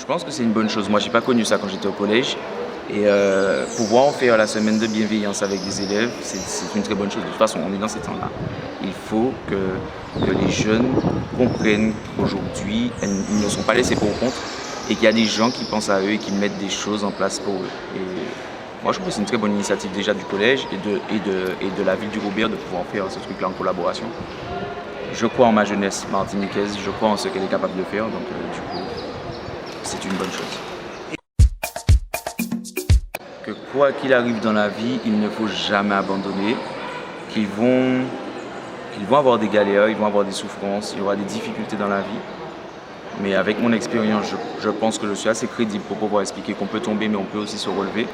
Je pense que c'est une bonne chose. Moi, j'ai pas connu ça quand j'étais au collège. Et pouvoir en faire la semaine de bienveillance avec des élèves, c'est une très bonne chose. De toute façon, on est dans ces temps-là. Il faut que les jeunes comprennent qu'aujourd'hui, ils ne sont pas laissés pour compte et qu'il y a des gens qui pensent à eux et qui mettent des choses en place pour eux. Et moi, je trouve que c'est une très bonne initiative déjà du collège et de la ville du Robert de pouvoir faire ce truc-là en collaboration. Je crois en ma jeunesse martiniquaise, je crois en ce qu'elle est capable de faire, donc du coup, c'est une bonne chose. Que quoi qu'il arrive dans la vie, il ne faut jamais abandonner, qu'ils vont avoir des galères, ils vont avoir des souffrances, il y aura des difficultés dans la vie. Mais avec mon expérience, je pense que je suis assez crédible pour pouvoir expliquer qu'on peut tomber, mais on peut aussi se relever.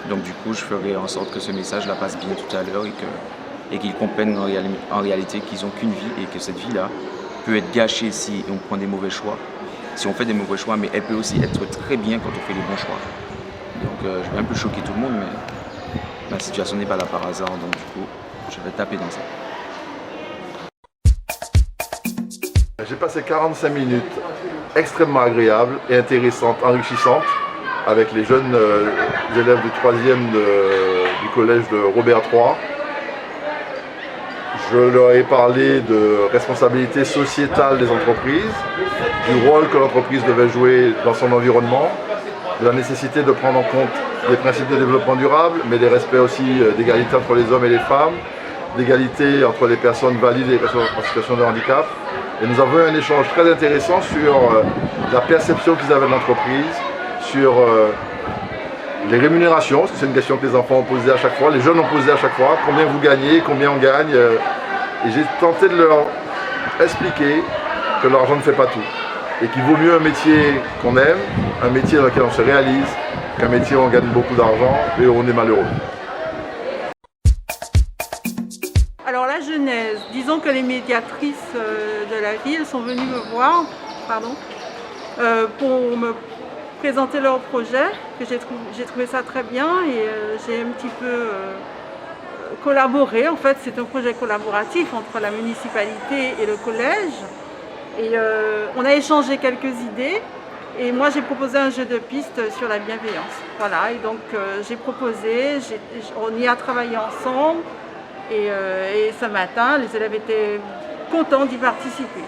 Donc du coup, je ferai en sorte que ce message-là passe bien tout à l'heure et qu'ils comprennent en réalité qu'ils n'ont qu'une vie et que cette vie-là peut être gâchée si on prend des mauvais choix, si on fait des mauvais choix, mais elle peut aussi être très bien quand on fait les bons choix. Donc je vais un peu choquer tout le monde, mais ma situation n'est pas là par hasard, donc du coup, je vais taper dans ça. J'ai passé 45 minutes extrêmement agréables et intéressantes, enrichissantes, avec les jeunes élèves du 3e du collège de Robert III. Je leur ai parlé de responsabilité sociétale des entreprises, du rôle que l'entreprise devait jouer dans son environnement, de la nécessité de prendre en compte les principes de développement durable, mais des respects aussi d'égalité entre les hommes et les femmes, d'égalité entre les personnes valides et les personnes en situation de handicap. Et nous avons eu un échange très intéressant sur la perception qu'ils avaient de l'entreprise, sur les rémunérations, parce que c'est une question que les enfants ont posée à chaque fois, les jeunes ont posé à chaque fois, combien vous gagnez, combien on gagne. Et j'ai tenté de leur expliquer que l'argent ne fait pas tout. Et qu'il vaut mieux un métier qu'on aime, un métier dans lequel on se réalise, qu'un métier où on gagne beaucoup d'argent et où on est malheureux. Alors la genèse, disons que les médiatrices de la ville sont venues me voir pour me présenter leur projet, que j'ai trouvé ça très bien et j'ai un petit peu collaboré. En fait, c'est un projet collaboratif entre la municipalité et le collège. Et on a échangé quelques idées et moi j'ai proposé un jeu de pistes sur la bienveillance. Voilà, et donc j'ai proposé, on y a travaillé ensemble et ce matin les élèves étaient contents d'y participer.